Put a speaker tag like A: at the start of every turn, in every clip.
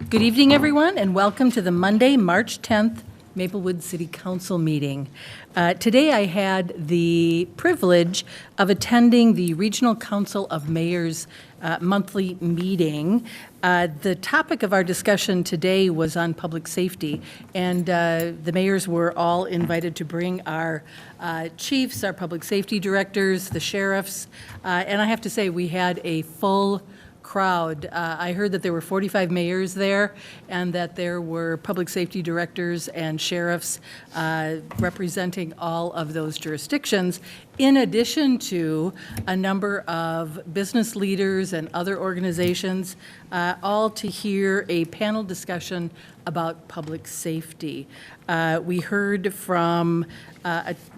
A: Good evening, everyone, and welcome to the Monday, March 10th Maplewood City Council meeting. Today I had the privilege of attending the Regional Council of Mayors monthly meeting. The topic of our discussion today was on public safety, and the mayors were all invited to bring our chiefs, our public safety directors, the sheriffs, and I have to say we had a full crowd. I heard that there were 45 mayors there and that there were public safety directors and sheriffs representing all of those jurisdictions, in addition to a number of business leaders and other organizations, all to hear a panel discussion about public safety. We heard from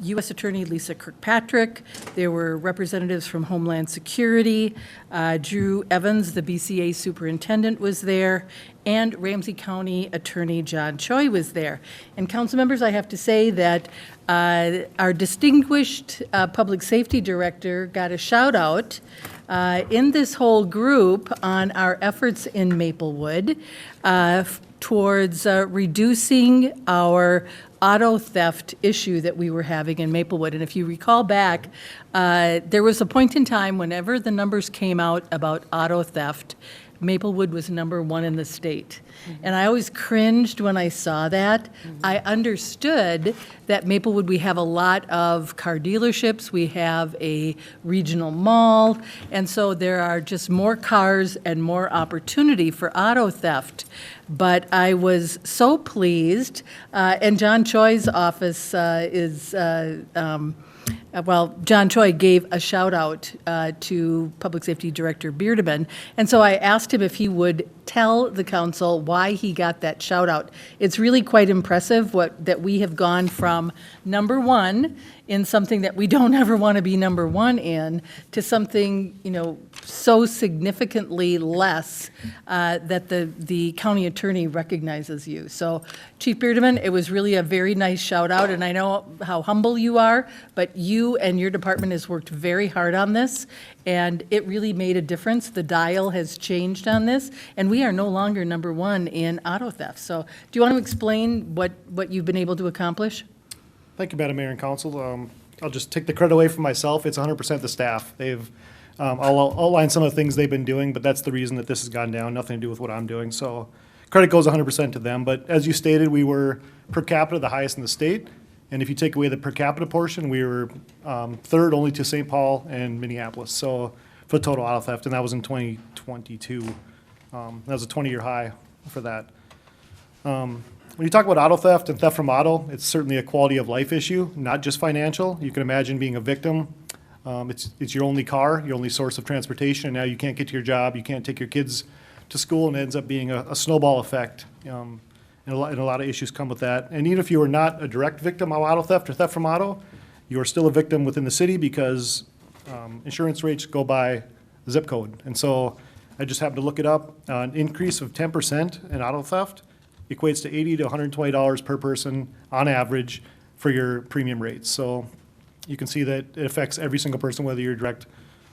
A: U.S. Attorney Lisa Kirkpatrick. There were representatives from Homeland Security. Drew Evans, the BCA superintendent, was there, and Ramsey County Attorney John Choi was there. And council members, I have to say that our distinguished public safety director got a shout out in this whole group on our efforts in Maplewood towards reducing our auto theft issue that we were having in Maplewood. And if you recall back, there was a point in time whenever the numbers came out about auto theft, Maplewood was #1 in the state. And I always cringed when I saw that. I understood that Maplewood, we have a lot of car dealerships, we have a regional mall, and so there are just more cars and more opportunity for auto theft. But I was so pleased, and John Choi's office John Choi gave a shout out to Public Safety Director Beardeman, and so I asked him if he would tell the council why he got that shout out. It's really quite impressive that we have gone from #1 in something that we don't ever want to be #1 in to something, so significantly less that the county attorney recognizes you. So Chief Beardeman, it was really a very nice shout out, and I know how humble you are, but you and your department has worked very hard on this, and it really made a difference. The dial has changed on this, and we are no longer #1 in auto theft. So do you want to explain what you've been able to accomplish?
B: Thank you, Madam Mayor and Council. I'll just take the credit away from myself. It's 100% the staff. I'll outline some of the things they've been doing, but that's the reason that this has gone down, nothing to do with what I'm doing. So credit goes 100% to them. But as you stated, we were per capita the highest in the state. And if you take away the per capita portion, we were third only to St. Paul and Minneapolis. So for total auto theft, and that was in 2022. That was a 20-year high for that. When you talk about auto theft and theft from auto, it's certainly a quality of life issue, not just financial. You can imagine being a victim. It's your only car, your only source of transportation, and now you can't get to your job, you can't take your kids to school, and it ends up being a snowball effect. And a lot of issues come with that. And even if you are not a direct victim of auto theft or theft from auto, you are still a victim within the city because insurance rates go by zip code. And so I just happened to look it up. An increase of 10% in auto theft equates to $80 to $120 per person on average for your premium rates. So you can see that it affects every single person, whether you're direct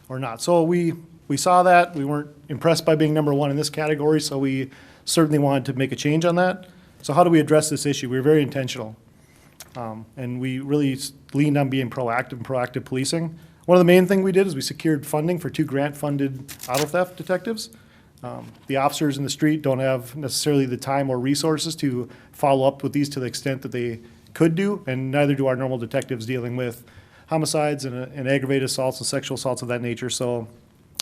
B: or not. So we saw that. We weren't impressed by being #1 in this category, so we certainly wanted to make a change on that. So how do we address this issue? We were very intentional. And we really leaned on being proactive policing. One of the main things we did is we secured funding for 2 grant-funded auto theft detectives. The officers in the street don't have necessarily the time or resources to follow up with these to the extent that they could do, and neither do our normal detectives dealing with homicides and aggravated assaults and sexual assaults of that nature. So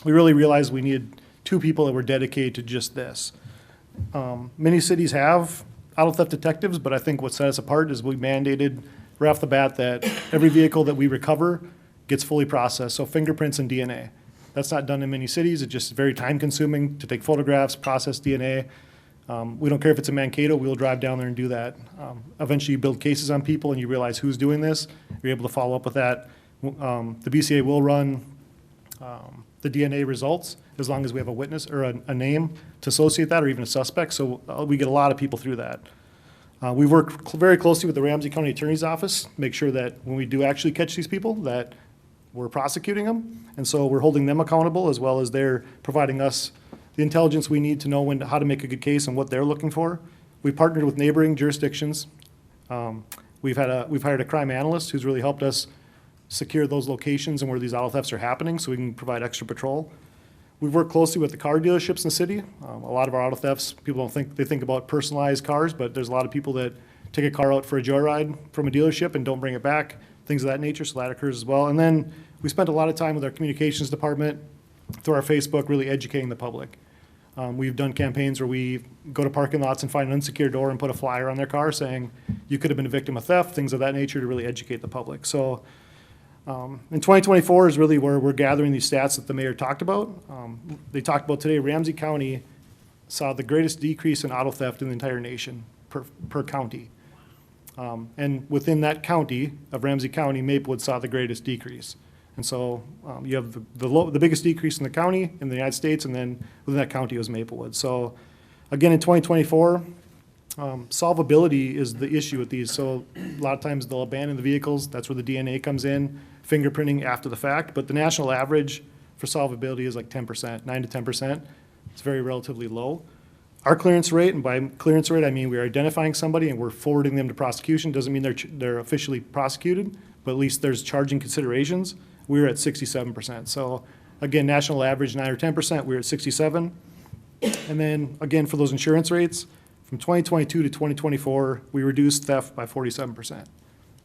B: we really realized we needed 2 people that were dedicated to just this. Many cities have auto theft detectives, but I think what set us apart is we mandated right off the bat that every vehicle that we recover gets fully processed, so fingerprints and DNA. That's not done in many cities. It's just very time consuming to take photographs, process DNA. We don't care if it's in Mankato, we'll drive down there and do that. Eventually you build cases on people and you realize who's doing this. You're able to follow up with that. The BCA will run the DNA results as long as we have a witness or a name to associate that or even a suspect. So we get a lot of people through that. We work very closely with the Ramsey County Attorney's Office, make sure that when we do actually catch these people, that we're prosecuting them. And so we're holding them accountable as well as they're providing us the intelligence we need to know how to make a good case and what they're looking for. We partnered with neighboring jurisdictions. We've hired a crime analyst who's really helped us secure those locations and where these auto thefts are happening so we can provide extra patrol. We've worked closely with the car dealerships in the city. A lot of our auto thefts, people don't think, they think about personalized cars, but there's a lot of people that take a car out for a joyride from a dealership and don't bring it back, things of that nature, so that occurs as well. And then we spent a lot of time with our communications department through our Facebook, really educating the public. We've done campaigns where we go to parking lots and find an unsecured door and put a flyer on their car saying you could have been a victim of theft, things of that nature, to really educate the public. So in 2024 is really where we're gathering these stats that the mayor talked about. They talked about today, Ramsey County saw the greatest decrease in auto theft in the entire nation per county. And within that county of Ramsey County, Maplewood saw the greatest decrease. And so you have the biggest decrease in the county in the United States, and then within that county was Maplewood. So again, in 2024, solvability is the issue with these. So a lot of times they'll abandon the vehicles. That's where the DNA comes in, fingerprinting after the fact. But the national average for solvability is like 10%, 9 to 10%. It's very relatively low. Our clearance rate, and by clearance rate, I mean we're identifying somebody and we're forwarding them to prosecution. Doesn't mean they're officially prosecuted, but at least there's charging considerations. We're at 67%. So again, national average 9 or 10%, we're at 67. And then again, for those insurance rates, from 2022 to 2024, we reduced theft by 47%.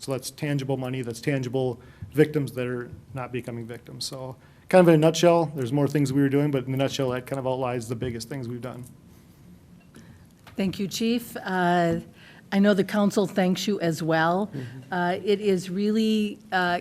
B: So that's tangible money, that's tangible victims that are not becoming victims. So kind of in a nutshell, there's more things we were doing, but in a nutshell, that kind of outlines the biggest things we've done.
A: Thank you, Chief. I know the council thanks you as well. It is really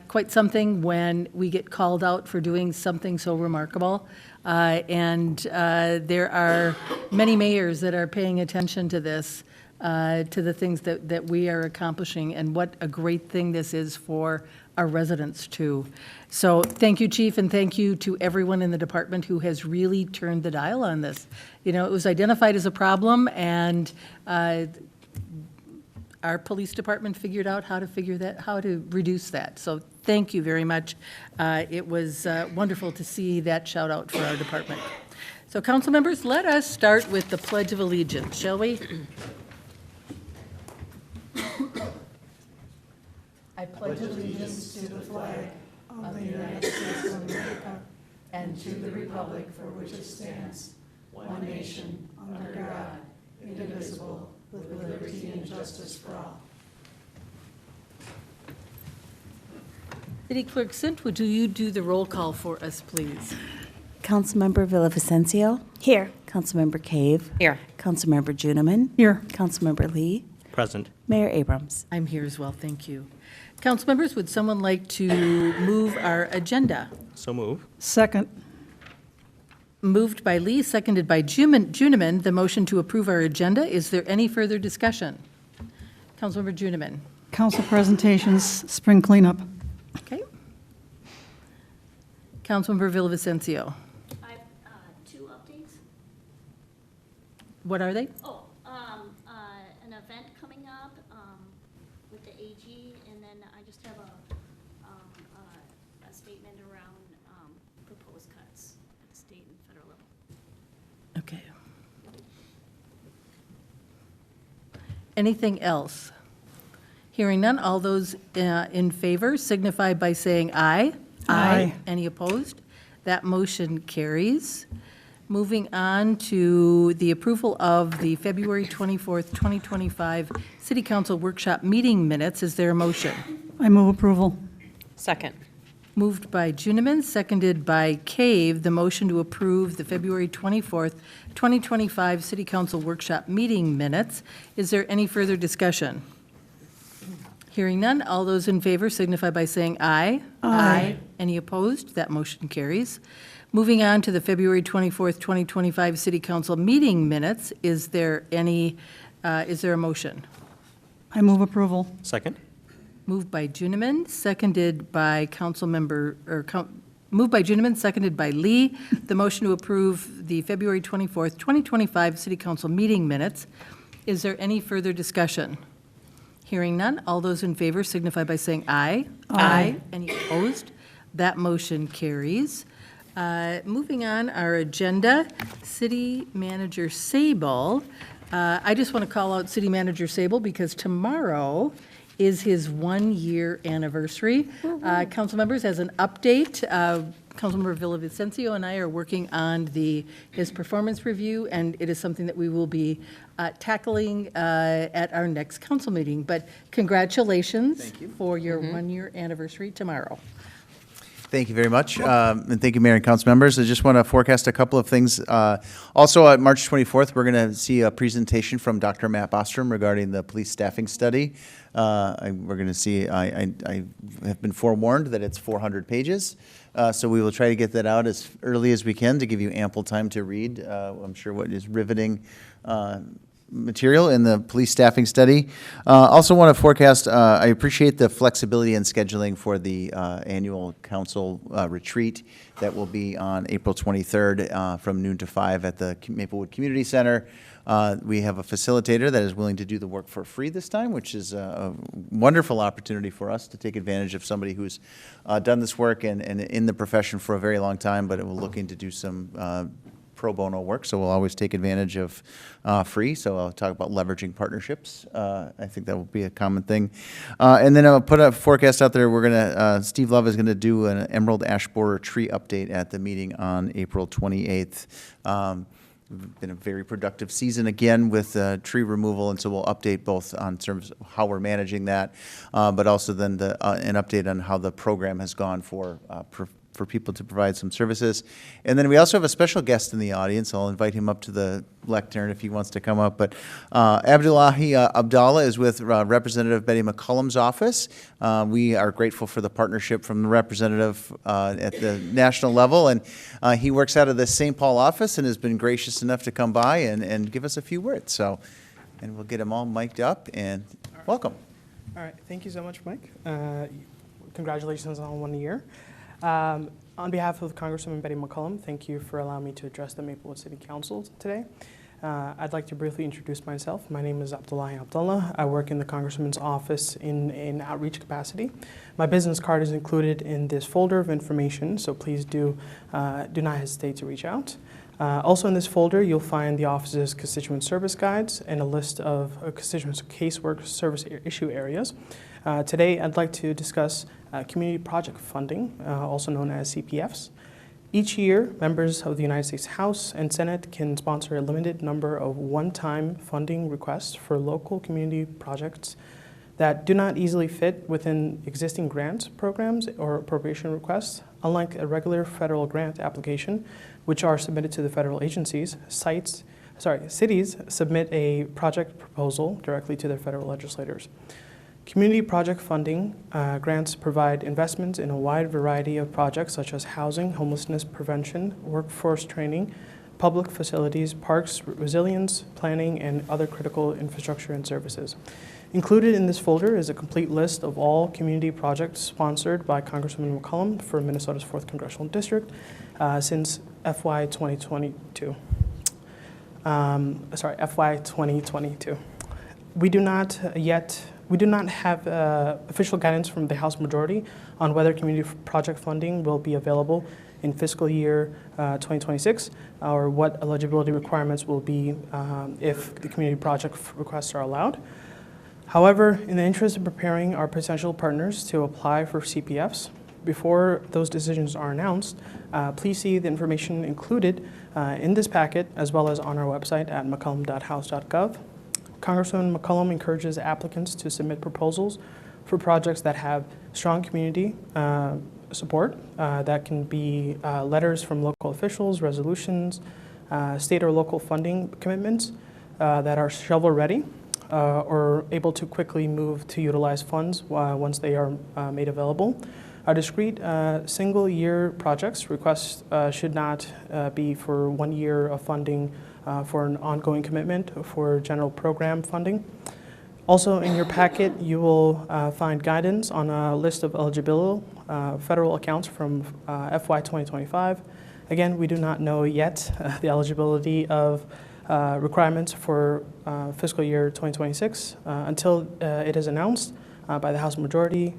A: quite something when we get called out for doing something so remarkable. And there are many mayors that are paying attention to this, to the things that we are accomplishing, and what a great thing this is for our residents too. So thank you, Chief, and thank you to everyone in the department who has really turned the dial on this. You know, it was identified as a problem, and our police department figured out how to reduce that. So thank you very much. It was wonderful to see that shout out for our department. So council members, let us start with the Pledge of Allegiance, shall we? I pledge allegiance to the flag of the United States of America and to the republic for which it stands, one nation, under God, indivisible, with liberty and justice for all. City Clerk Sint, would you do the roll call for us, please?
C: Councilmember Villavicencio.
D: Here.
C: Councilmember Cave.
D: Here.
C: Councilmember Juniman.
D: Here.
C: Councilmember Lee.
E: Present.
C: Mayor Abrams.
A: I'm here as well, thank you. Council members, would someone like to move our agenda?
E: So move.
D: Second.
A: Moved by Lee, seconded by Juniman, the motion to approve our agenda. Is there any further discussion? Councilmember Juniman.
D: Council presentations, spring cleanup.
A: Okay. Councilmember Villavicencio.
F: I have two updates.
A: What are they?
F: Oh, an event coming up with the AG, and then I just have a statement around proposed cuts at the state and federal level.
A: Okay. Anything else? Hearing none, all those in favor signify by saying aye.
D: Aye.
A: Any opposed? That motion carries. Moving on to the approval of the February 24th, 2025 City Council Workshop Meeting Minutes. Is there a motion?
D: I move approval.
G: Second.
A: Moved by Juniman, seconded by Cave, the motion to approve the February 24th, 2025 City Council Workshop Meeting Minutes. Is there any further discussion? Hearing none, all those in favor signify by saying aye.
D: Aye.
A: Any opposed? That motion carries. Moving on to the February 24th, 2025 City Council Meeting Minutes, is there a motion?
D: I move approval.
E: Second.
A: Moved by Juniman, seconded by moved by Juniman, seconded by Lee. The motion to approve the February 24th, 2025 City Council Meeting Minutes. Is there any further discussion? Hearing none, all those in favor signify by saying aye.
D: Aye.
A: Any opposed? That motion carries. Moving on, our agenda, City Manager Sable. I just want to call out City Manager Sable because tomorrow is his one-year anniversary. Council members, as an update, Councilmember Villavicencio and I are working on his performance review, and it is something that we will be tackling at our next council meeting. But congratulations for your one-year anniversary tomorrow.
E: Thank you very much, and thank you, Mayor and council members. I just want to forecast a couple of things. Also, on March 24th, we're going to see a presentation from Dr. Matt Bostrom regarding the police staffing study. We're going to see, I have been forewarned that it's 400 pages, so we will try to get that out as early as we can to give you ample time to read. I'm sure what is riveting material in the police staffing study. Also want to forecast, I appreciate the flexibility in scheduling for the annual council retreat that will be on April 23rd from noon to 5 at the Maplewood Community Center. We have a facilitator that is willing to do the work for free this time, which is a wonderful opportunity for us to take advantage of somebody who's done this work and in the profession for a very long time, but looking to do some pro bono work, so we'll always take advantage of free. So I'll talk about leveraging partnerships. I think that will be a common thing. And then I'll put a forecast out there. We're gonna, Steve Love is gonna do an emerald ash borer tree update at the meeting on April 28th. Been a very productive season again with tree removal, and so we'll update both on terms of how we're managing that, but also then an update on how the program has gone for people to provide some services. And then we also have a special guest in the audience. I'll invite him up to the lectern if he wants to come up. But Abdullahi Abdallah is with Representative Betty McCollum's office. We are grateful for the partnership from the representative at the national level. And he works out of the St. Paul office and has been gracious enough to come by and give us a few words. So, and we'll get him all mic'd up and welcome.
G: All right, thank you so much, Mike. Congratulations on 1 year. On behalf of Congresswoman Betty McCollum, thank you for allowing me to address the Maplewood City Council today. I'd like to briefly introduce myself. My name is Abdullahi Abdullah. I work in the Congresswoman's office in outreach capacity. My business card is included in this folder of information, so please do not hesitate to reach out. Also in this folder, you'll find the office's constituent service guides and a list of constituent casework service issue areas. Today, I'd like to discuss community project funding, also known as CPFs. Each year, members of the United States House and Senate can sponsor a limited number of one-time funding requests for local community projects that do not easily fit within existing grant programs or appropriation requests. Unlike a regular federal grant application, which are submitted to the federal agencies, cities submit a project proposal directly to their federal legislators. Community project funding grants provide investments in a wide variety of projects such as housing, homelessness prevention, workforce training, public facilities, parks, resilience, planning, and other critical infrastructure and services. Included in this folder is a complete list of all community projects sponsored by Congresswoman McCollum for Minnesota's 4th Congressional District since FY 2022. FY 2022. We do not have official guidance from the House majority on whether community project funding will be available in fiscal year 2026 or what eligibility requirements will be if the community project requests are allowed. However, in the interest of preparing our potential partners to apply for CPFs, before those decisions are announced, please see the information included in this packet as well as on our website at mccollum.house.gov. Congresswoman McCollum encourages applicants to submit proposals for projects that have strong community support. That can be letters from local officials, resolutions, state or local funding commitments that are shovel-ready or able to quickly move to utilize funds once they are made available. Our discrete single-year projects requests should not be for 1 year of funding for an ongoing commitment for general program funding. Also in your packet, you will find guidance on a list of eligible federal accounts from FY 2025. Again, we do not know yet the eligibility of requirements for fiscal year 2026 until it is announced by the House majority,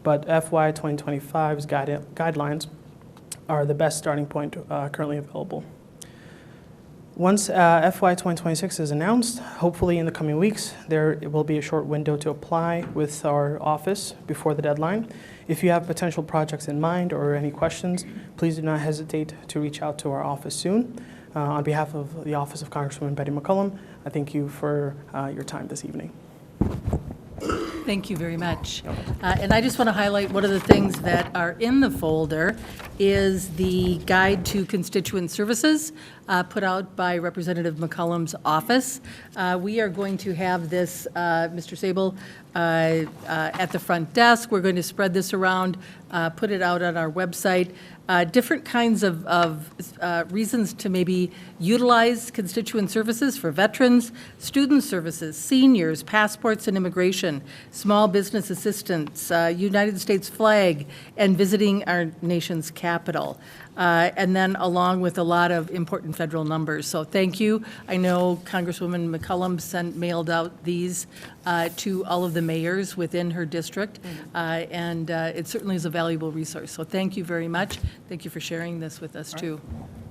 G: but FY 2025's guidelines are the best starting point currently available. Once FY 2026 is announced, hopefully in the coming weeks, there will be a short window to apply with our office before the deadline. If you have potential projects in mind or any questions, please do not hesitate to reach out to our office soon. On behalf of the Office of Congresswoman Betty McCollum, I thank you for your time this evening.
A: Thank you very much. And I just want to highlight one of the things that are in the folder is the Guide to Constituent Services put out by Representative McCollum's office. We are going to have this, Mr. Sable, at the front desk. We're going to spread this around, put it out on our website. Different kinds of reasons to maybe utilize constituent services for veterans, student services, seniors, passports and immigration, small business assistance, United States flag, and visiting our nation's capital. And then along with a lot of important federal numbers. So thank you. I know Congresswoman McCollum mailed out these to all of the mayors within her district, and it certainly is a valuable resource. So thank you very much. Thank you for sharing this with us, too.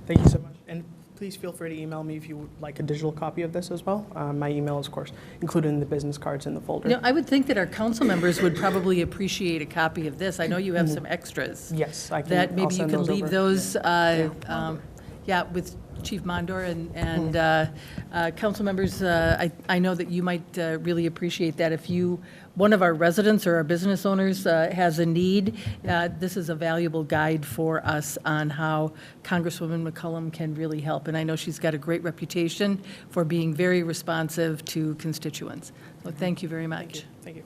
G: Thank you so much. And please feel free to email me if you would like a digital copy of this as well. My email is, of course, included in the business cards in the folder.
A: You know, I would think that our council members would probably appreciate a copy of this. I know you have some extras.
G: Yes, I can.
A: That
G: I'll
A: maybe you
G: send
A: can
G: those
A: leave
G: over.
A: those, with Chief Mondor and council members. I know that you might really appreciate that if one of our residents or our business owners has a need. This is a valuable guide for us on how Congresswoman McCollum can really help. And I know she's got a great reputation for being very responsive to constituents. So thank you very much.
G: Thank you.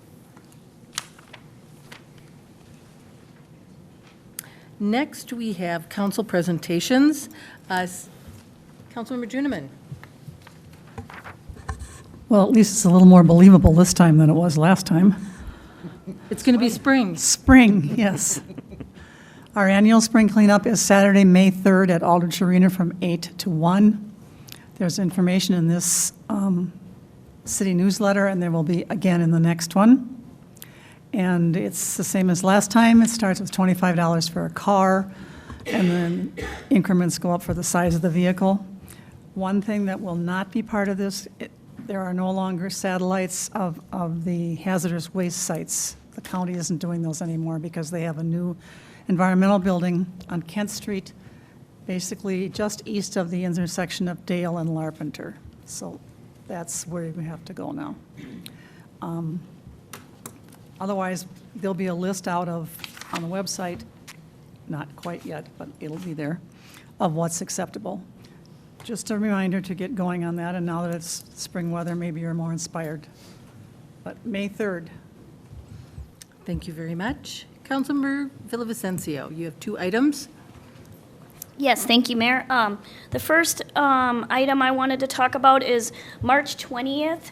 A: Next, we have council presentations. Councilmember Juniman.
D: Well, at least it's a little more believable this time than it was last time.
A: It's going to be spring.
D: Spring, yes. Our annual spring cleanup is Saturday, May 3rd at Aldrich Arena from 8 to 1. There's information in this city newsletter, and there will be again in the next one. And it's the same as last time. It starts with $25 for a car, and then increments go up for the size of the vehicle. One thing that will not be part of this, there are no longer satellites of the hazardous waste sites. The county isn't doing those anymore because they have a new environmental building on Kent Street, basically just east of the intersection of Dale and Larpenteur. So that's where we have to go now. Otherwise, there'll be a list on the website, not quite yet, but it'll be there, of what's acceptable. Just a reminder to get going on that, and now that it's spring weather, maybe you're more inspired. But May 3rd.
A: Thank you very much. Councilmember Villavicencio, you have 2 items.
F: Yes, thank you, Mayor. The first item I wanted to talk about is March 20th.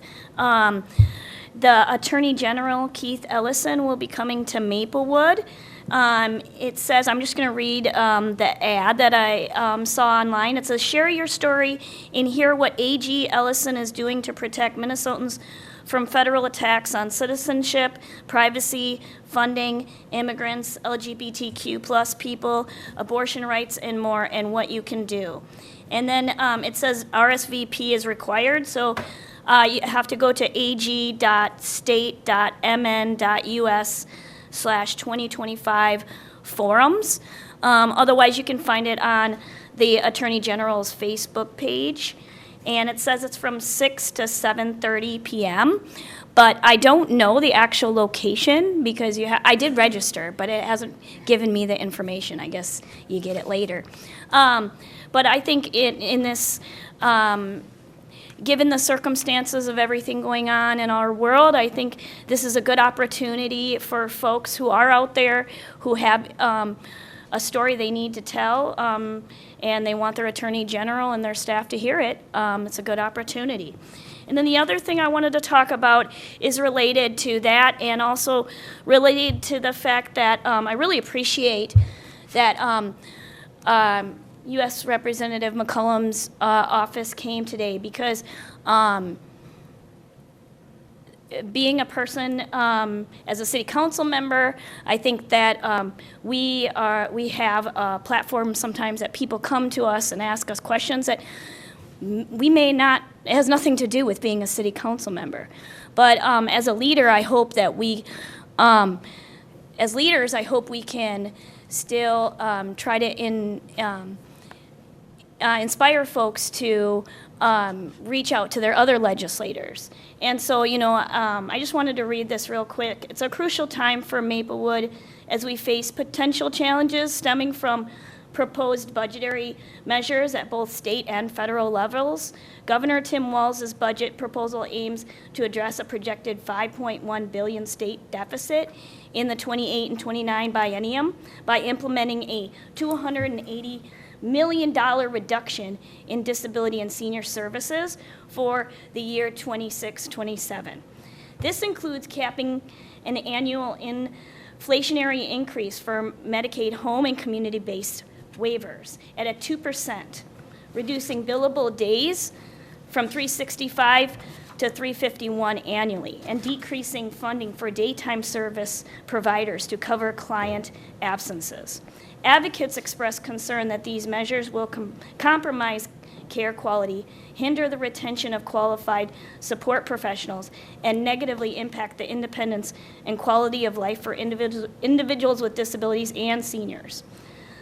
F: The Attorney General, Keith Ellison, will be coming to Maplewood. It says, I'm just going to read the ad that I saw online. It says, share your story and hear what AG Ellison is doing to protect Minnesotans from federal attacks on citizenship, privacy, funding, immigrants, LGBTQ plus people, abortion rights, and more, and what you can do. And then it says RSVP is required, so you have to go to ag.state.mn.us/2025 forums. Otherwise, you can find it on the Attorney General's Facebook page. And it says it's from 6 to 7:30 p.m. But I don't know the actual location because I did register, but it hasn't given me the information. I guess you get it later. But I think in this, given the circumstances of everything going on in our world, I think this is a good opportunity for folks who are out there who have a story they need to tell, and they want their Attorney General and their staff to hear it. It's a good opportunity. And then the other thing I wanted to talk about is related to that, and also related to the fact that I really appreciate that U.S. Representative McCollum's office came today, because being a person, as a city council member, I think that we have a platform sometimes that people come to us and ask us questions that we may not, it has nothing to do with being a city council member. But as a leader, I hope that as leaders, I hope we can still try to inspire folks to reach out to their other legislators. And so, I just wanted to read this real quick. It's a crucial time for Maplewood as we face potential challenges stemming from proposed budgetary measures at both state and federal levels. Governor Tim Walz's budget proposal aims to address a projected $5.1 billion state deficit in the 28 and 29 biennium by implementing a $280 million reduction in disability and senior services for the year 26-27. This includes capping an annual inflationary increase for Medicaid home and community-based waivers at a 2%, reducing billable days from 365 to 351 annually, and decreasing funding for daytime service providers to cover client absences. Advocates express concern that these measures will compromise care quality, hinder the retention of qualified support professionals, and negatively impact the independence and quality of life for individuals with disabilities and seniors.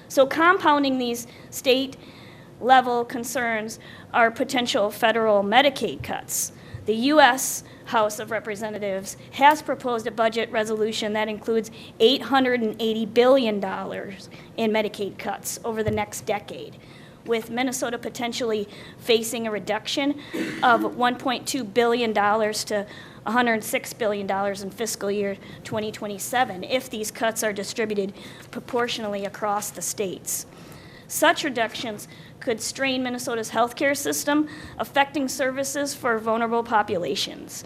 F: So compounding these state-level concerns are potential federal Medicaid cuts. The U.S. House of Representatives has proposed a budget resolution that includes $880 billion in Medicaid cuts over the next decade, with Minnesota potentially facing a reduction of $1.2 billion to $106 billion in fiscal year 2027 if these cuts are distributed proportionally across the states. Such reductions could strain Minnesota's healthcare system, affecting services for vulnerable populations.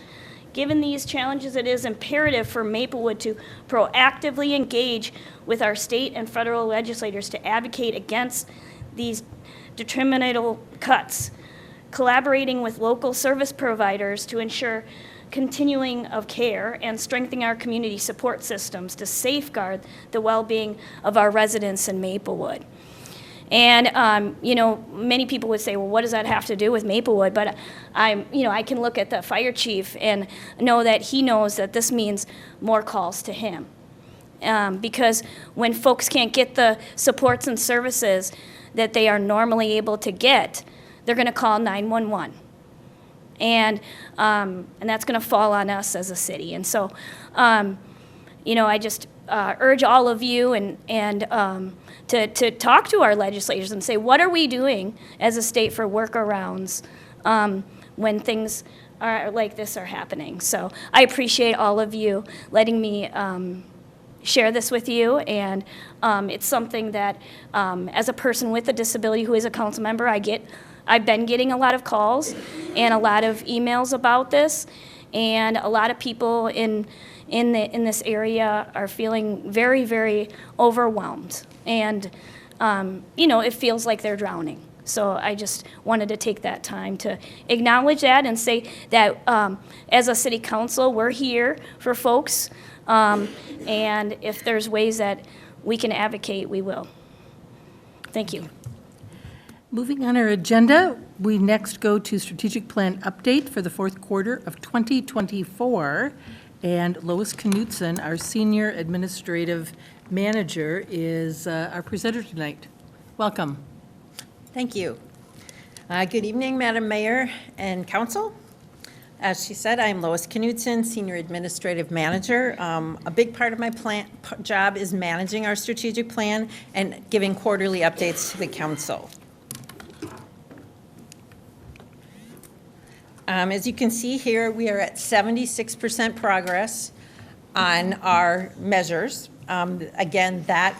F: Given these challenges, it is imperative for Maplewood to proactively engage with our state and federal legislators to advocate against these detrimental cuts, collaborating with local service providers to ensure continuing of care and strengthening our community support systems to safeguard the well-being of our residents in Maplewood. And, many people would say, well, what does that have to do with Maplewood? But I can look at the fire chief and know that he knows that this means more calls to him. Because when folks can't get the supports and services that they are normally able to get, they're going to call 911. And that's going to fall on us as a city. And so, I just urge all of you to talk to our legislators and say, what are we doing as a state for workarounds when things are like this are happening? So I appreciate all of you letting me share this with you, and it's something that as a person with a disability who is a council member, I've been getting a lot of calls and a lot of emails about this, and a lot of people in this area are feeling very, very overwhelmed. And, it feels like they're drowning. So I just wanted to take that time to acknowledge that and say that as a city council, we're here for folks. And if there's ways that we can advocate, we will. Thank you.
A: Moving on our agenda, we next go to strategic plan update for the fourth quarter of 2024. And Lois Knutson, our Senior Administrative Manager, is our presenter tonight. Welcome.
H: Thank you. Good evening, Madam Mayor and Council. As she said, I'm Lois Knutson, Senior Administrative Manager. A big part of my job is managing our strategic plan and giving quarterly updates to the Council. As you can see here, we are at 76% progress on our measures. Again, that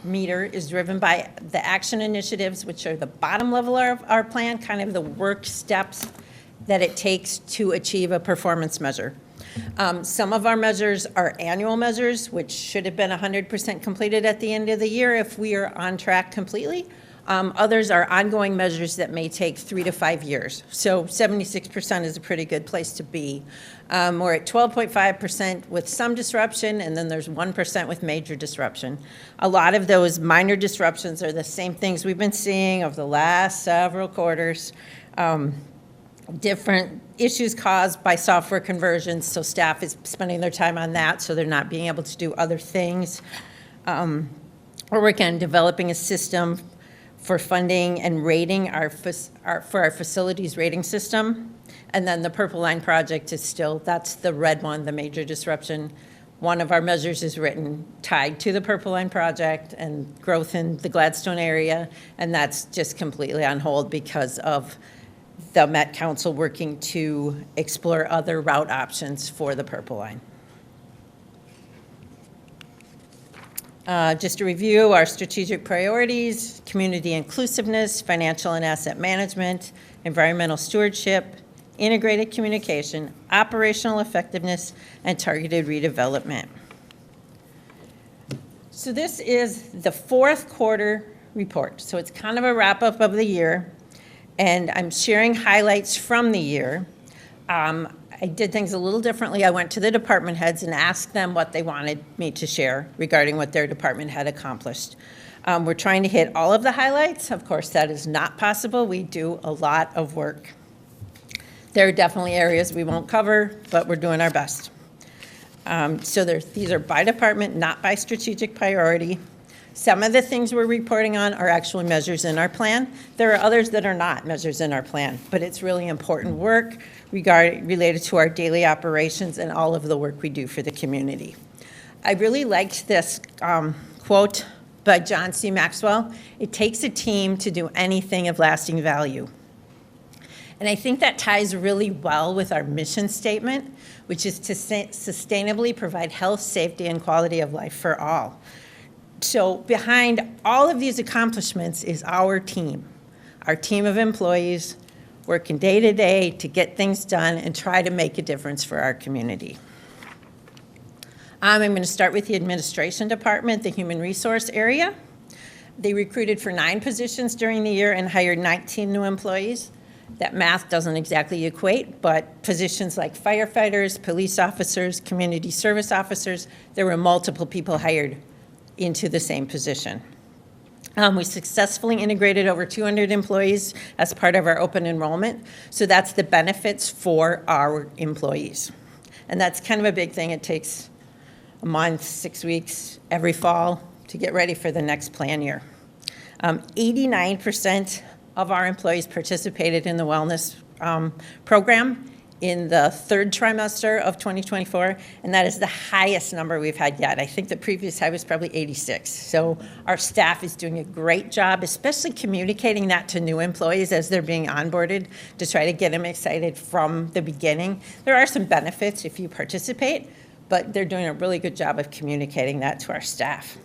H: meter is driven by the action initiatives, which are the bottom level of our plan, kind of the work steps that it takes to achieve a performance measure. Some of our measures are annual measures, which should have been 100% completed at the end of the year if we are on track completely. Others are ongoing measures that may take 3 to 5 years. So 76% is a pretty good place to be. We're at 12.5% with some disruption, and then there's 1% with major disruption. A lot of those minor disruptions are the same things we've been seeing over the last several quarters. Different issues caused by software conversions, so staff is spending their time on that, so they're not being able to do other things. We're working on developing a system for funding and rating for our facilities rating system. And then the Purple Line project is still, that's the red one, the major disruption. One of our measures is written tied to the Purple Line project and growth in the Gladstone area, and that's just completely on hold because of the Met Council working to explore other route options for the Purple Line. Just to review our strategic priorities: community inclusiveness, financial and asset management, environmental stewardship, integrated communication, operational effectiveness, and targeted redevelopment. So this is the fourth quarter report. So it's kind of a wrap-up of the year, and I'm sharing highlights from the year. I did things a little differently. I went to the department heads and asked them what they wanted me to share regarding what their department had accomplished. We're trying to hit all of the highlights. Of course, that is not possible. We do a lot of work. There are definitely areas we won't cover, but we're doing our best. So these are by department, not by strategic priority. Some of the things we're reporting on are actually measures in our plan. There are others that are not measures in our plan, but it's really important work related to our daily operations and all of the work we do for the community. I really liked this quote by John C. Maxwell: "It takes a team to do anything of lasting value." And I think that ties really well with our mission statement, which is to sustainably provide health, safety, and quality of life for all. So behind all of these accomplishments is our team of employees working day to day to get things done and try to make a difference for our community. I'm going to start with the administration department, the human resource area. They recruited for 9 positions during the year and hired 19 new employees. That math doesn't exactly equate, but positions like firefighters, police officers, community service officers, there were multiple people hired into the same position. We successfully integrated over 200 employees as part of our open enrollment, so that's the benefits for our employees. And that's kind of a big thing. It takes a month, 6 weeks every fall to get ready for the next plan year. 89% of our employees participated in the wellness program in the third trimester of 2024, and that is the highest number we've had yet. I think the previous high was probably 86. So our staff is doing a great job, especially communicating that to new employees as they're being onboarded to try to get them excited from the beginning. There are some benefits if you participate, but they're doing a really good job of communicating that to our staff.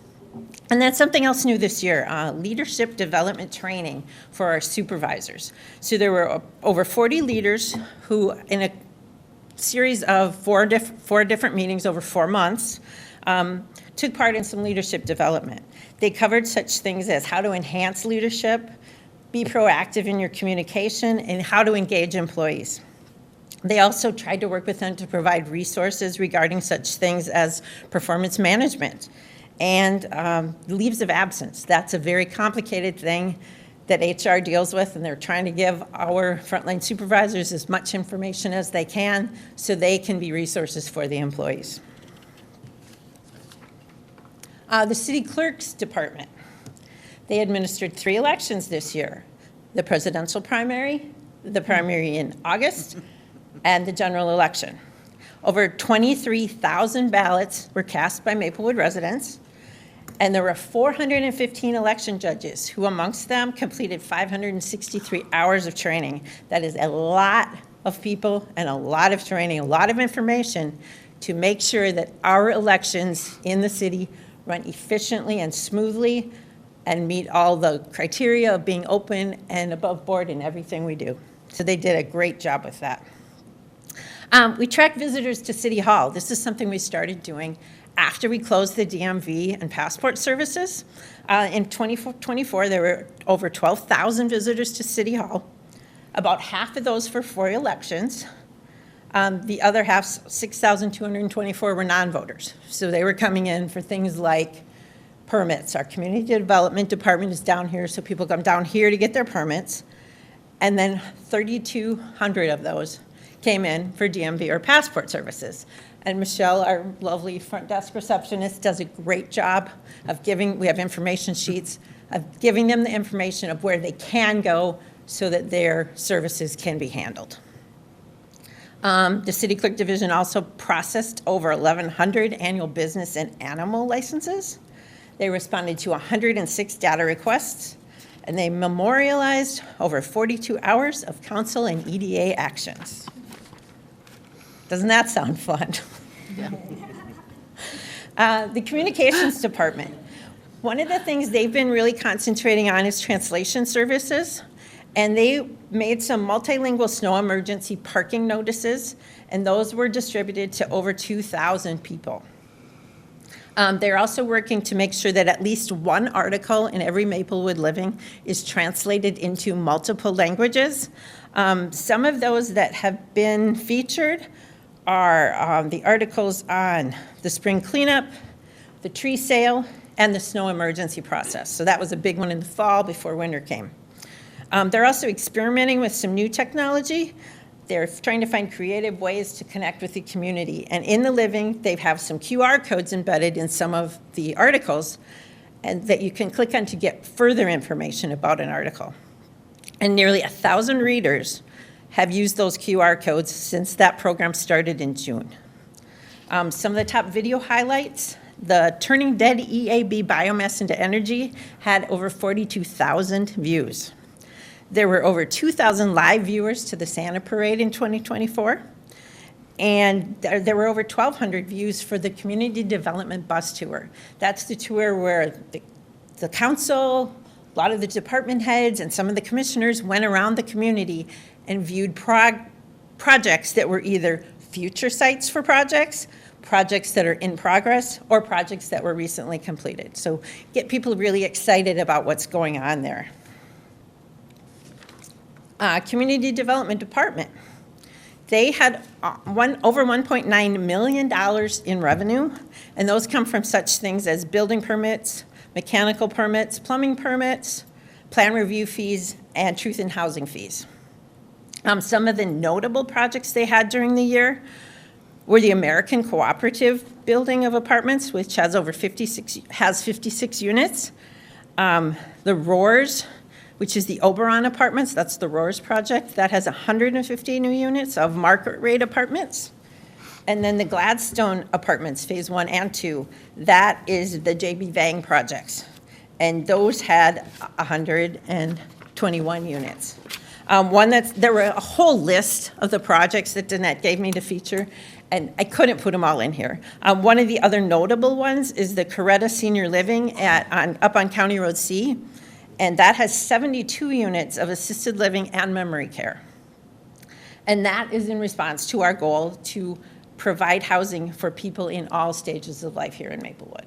H: And that's something else new this year, leadership development training for our supervisors. So there were over 40 leaders who, in a series of four different meetings over 4 months, took part in some leadership development. They covered such things as how to enhance leadership, be proactive in your communication, and how to engage employees. They also tried to work with them to provide resources regarding such things as performance management and leaves of absence. That's a very complicated thing that HR deals with, and they're trying to give our frontline supervisors as much information as they can so they can be resources for the employees. The city clerk's department. They administered 3 elections this year: the presidential primary, the primary in August, and the general election. Over 23,000 ballots were cast by Maplewood residents, and there were 415 election judges who, amongst them, completed 563 hours of training. That is a lot of people and a lot of training, a lot of information to make sure that our elections in the city run efficiently and smoothly and meet all the criteria of being open and above board in everything we do. So they did a great job with that. We track visitors to City Hall. This is something we started doing after we closed the DMV and passport services. In 2024, there were over 12,000 visitors to City Hall. About half of those for elections. The other half, 6,224, were non-voters. So they were coming in for things like permits. Our community development department is down here, so people come down here to get their permits. And then 3,200 of those came in for DMV or passport services. And Michelle, our lovely front desk receptionist, does a great job of we have information sheets, of giving them the information of where they can go so that their services can be handled. The City Clerk Division also processed over 1,100 annual business and animal licenses. They responded to 106 data requests, and they memorialized over 42 hours of council and EDA actions. Doesn't that sound fun? The Communications Department. One of the things they've been really concentrating on is translation services. And they made some multilingual snow emergency parking notices, and those were distributed to over 2,000 people. They're also working to make sure that at least one article in every Maplewood Living is translated into multiple languages. Some of those that have been featured are the articles on the spring cleanup, the tree sale, and the snow emergency process. So that was a big one in the fall before winter came. They're also experimenting with some new technology. They're trying to find creative ways to connect with the community. And in the Living, they have some QR codes embedded in some of the articles and that you can click on to get further information about an article. And nearly 1,000 readers have used those QR codes since that program started in June. Some of the top video highlights: the Turning Dead EAB Biomass into Energy had over 42,000 views. There were over 2,000 live viewers to the Santa Parade in 2024. And there were over 1,200 views for the Community Development Bus Tour. That's the tour where the council, a lot of the department heads, and some of the commissioners went around the community and viewed projects that were either future sites for projects that are in progress, or projects that were recently completed. So get people really excited about what's going on there. Community Development Department. They had over $1.9 million in revenue, and those come from such things as building permits, mechanical permits, plumbing permits, plan review fees, and truth in housing fees. Some of the notable projects they had during the year were the American Cooperative building of apartments, which has 56 units. The Roars, which is the Oberon Apartments, that's the Roars project, that has 150 new units of market rate apartments. And then the Gladstone Apartments, Phase 1 and 2, that is the J.B. Vang projects. And those had 121 units. There were a whole list of the projects that Danette gave me to feature, and I couldn't put them all in here. One of the other notable ones is the Coretta Senior Living up on County Road C. And that has 72 units of assisted living and memory care. And that is in response to our goal to provide housing for people in all stages of life here in Maplewood.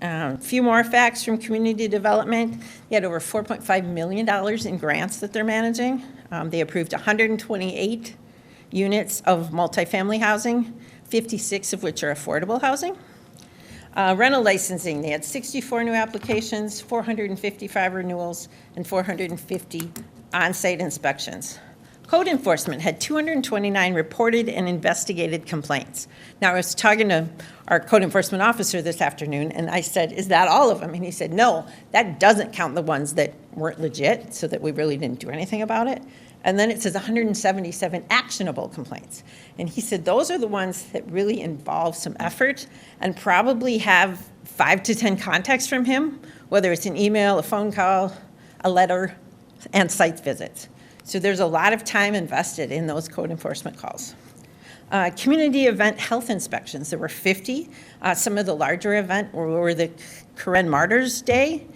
H: A few more facts from community development. They had over $4.5 million in grants that they're managing. They approved 128 units of multifamily housing, 56 of which are affordable housing. Rental licensing, they had 64 new applications, 455 renewals, and 450 on-site inspections. Code enforcement had 229 reported and investigated complaints. Now, I was talking to our code enforcement officer this afternoon, and I said, is that all of them? And he said, no, that doesn't count the ones that weren't legit, so that we really didn't do anything about it. And then it says 177 actionable complaints. And he said those are the ones that really involve some effort and probably have 5 to 10 contacts from him, whether it's an email, a phone call, a letter, and site visits. So there's a lot of time invested in those code enforcement calls. Community event health inspections, there were 50. Some of the larger events were the Karen Martyrs Day,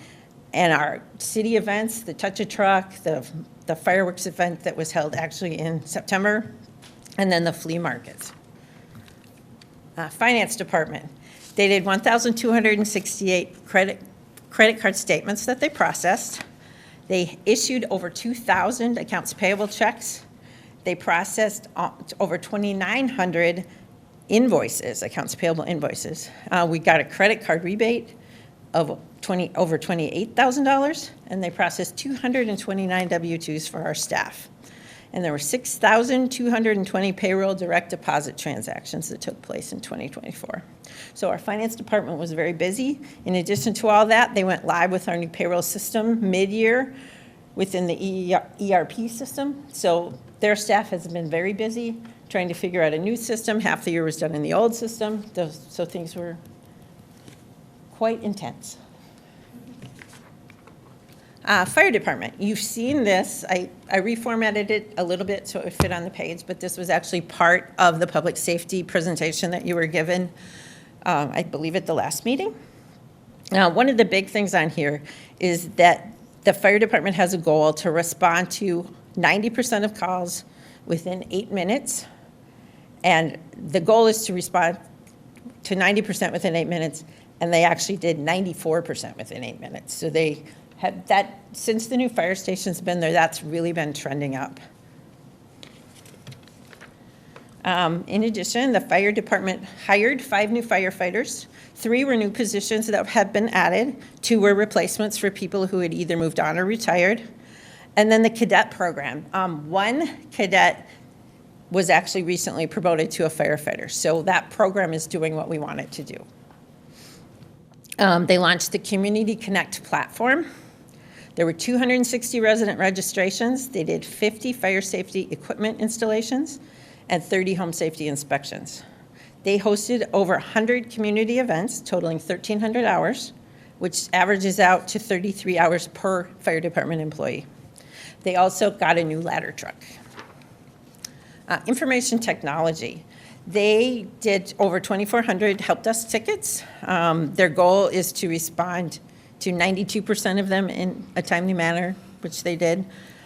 H: and our city events, the Touch a Truck, the fireworks event that was held actually in September, and then the flea markets. Finance Department, they did 1,268 credit card statements that they processed. They issued over 2,000 accounts payable checks. They processed over 2,900 invoices, accounts payable invoices. We got a credit card rebate of over $28,000, and they processed 229 W-2s for our staff. And there were 6,220 payroll direct deposit transactions that took place in 2024. So our finance department was very busy. In addition to all that, they went live with our new payroll system mid-year within the ERP system. So their staff has been very busy trying to figure out a new system. Half the year was done in the old system, so things were quite intense. Fire department, you've seen this. I reformatted it a little bit so it would fit on the page, but this was actually part of the public safety presentation that you were given, I believe, at the last meeting. Now, one of the big things on here is that the fire department has a goal to respond to 90% of calls within 8 minutes, and the goal is to respond to 90% within 8 minutes, and they actually did 94% within 8 minutes. So they had that, since the new fire station's been there, that's really been trending up. In addition, the fire department hired 5 new firefighters. 3 were new positions that had been added. 2 were replacements for people who had either moved on or retired. And then the cadet program. 1 cadet was actually recently promoted to a firefighter. So that program is doing what we want it to do. They launched the Community Connect platform. There were 260 resident registrations. They did 50 fire safety equipment installations and 30 home safety inspections. They hosted over 100 community events totaling 1,300 hours, which averages out to 33 hours per fire department employee. They also got a new ladder truck. Information technology. They did over 2,400 help desk tickets. Their goal is to respond to 92% of them in a timely manner, which they did.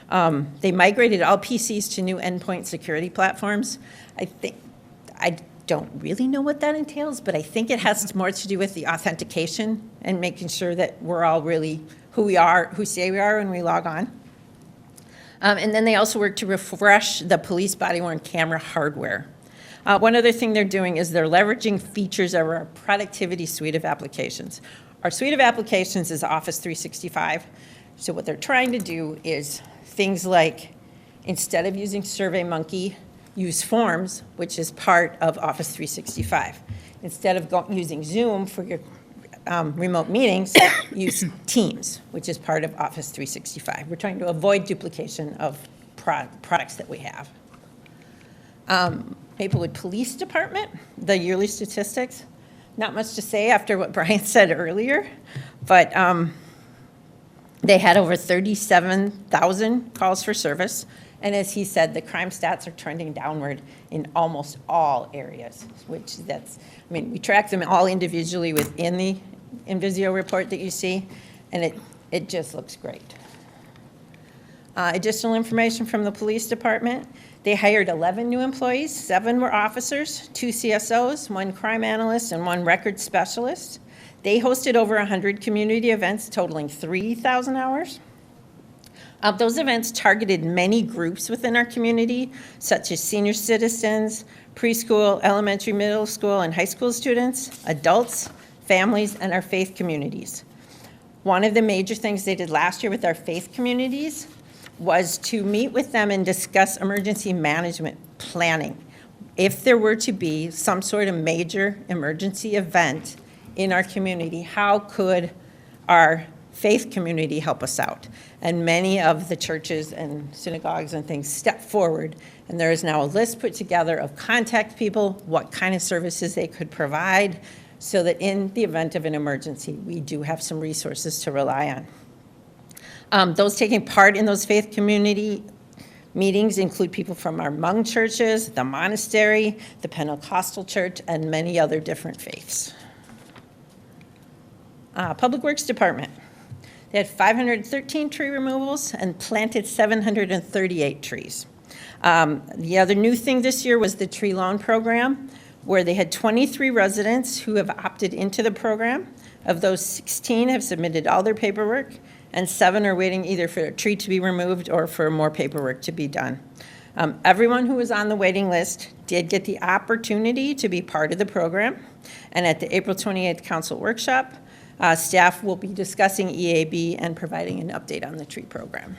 H: They migrated all PCs to new endpoint security platforms. I don't really know what that entails, but I think it has more to do with the authentication and making sure that we're all really who we are, who say we are when we log on. And then they also work to refresh the police body-worn camera hardware. One other thing they're doing is they're leveraging features of our productivity suite of applications. Our suite of applications is Office 365. So what they're trying to do is things like, instead of using SurveyMonkey, use Forms, which is part of Office 365. Instead of using Zoom for your remote meetings, use Teams, which is part of Office 365. We're trying to avoid duplication of products that we have. Maplewood Police Department, the yearly statistics. Not much to say after what Brian said earlier, but they had over 37,000 calls for service. And as he said, the crime stats are trending downward in almost all areas, which we track them all individually within the Invisio report that you see, and it just looks great. Additional information from the police department. They hired 11 new employees. 7 were officers, 2 CSOs, 1 crime analyst, and 1 record specialist. They hosted over 100 community events totaling 3,000 hours. Those events targeted many groups within our community, such as senior citizens, preschool, elementary, middle school, and high school students, adults, families, and our faith communities. One of the major things they did last year with our faith communities was to meet with them and discuss emergency management planning. If there were to be some sort of major emergency event in our community, how could our faith community help us out? And many of the churches and synagogues and things stepped forward, and there is now a list put together of contact people, what kind of services they could provide, so that in the event of an emergency, we do have some resources to rely on. Those taking part in those faith community meetings include people from our Hmong churches, the monastery, the Pentecostal church, and many other different faiths. Public Works Department. They had 513 tree removals and planted 738 trees. The other new thing this year was the tree loan program. where they had 23 residents who have opted into the program. Of those, 16 have submitted all their paperwork, and 7 are waiting either for a tree to be removed or for more paperwork to be done. Everyone who was on the waiting list did get the opportunity to be part of the program, and at the April 28th council workshop, staff will be discussing EAB and providing an update on the tree program.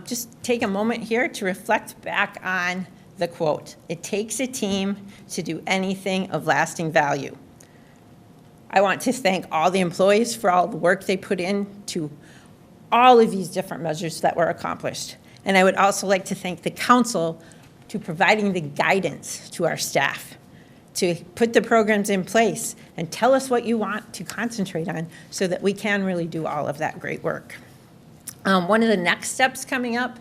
H: Just take a moment here to reflect back on the quote, "It takes a team to do anything of lasting value." I want to thank all the employees for all the work they put into all of these different measures that were accomplished. And I would also like to thank the council to providing the guidance to our staff to put the programs in place and tell us what you want to concentrate on so that we can really do all of that great work. One of the next steps coming up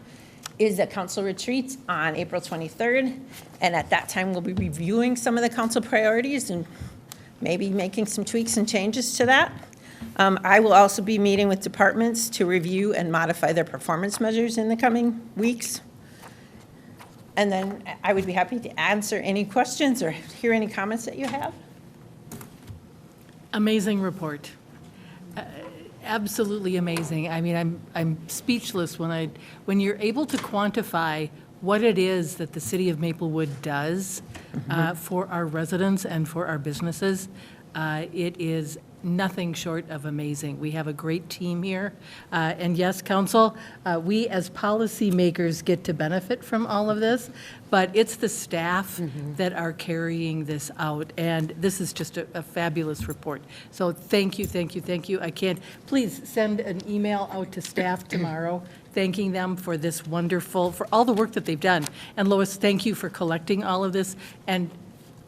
H: is the council retreat on April 23rd. And at that time, we'll be reviewing some of the council priorities and maybe making some tweaks and changes to that. I will also be meeting with departments to review and modify their performance measures in the coming weeks. And then I would be happy to answer any questions or hear any comments that you have.
A: Amazing report. Absolutely amazing. I mean, I'm speechless when you're able to quantify what it is that the city of Maplewood does for our residents and for our businesses. It is nothing short of amazing. We have a great team here. And yes, council, we as policymakers get to benefit from all of this, but it's the staff that are carrying this out. And this is just a fabulous report. So thank you, thank you, thank you. Please send an email out to staff tomorrow thanking them for this wonderful, for all the work that they've done. And Lois, thank you for collecting all of this and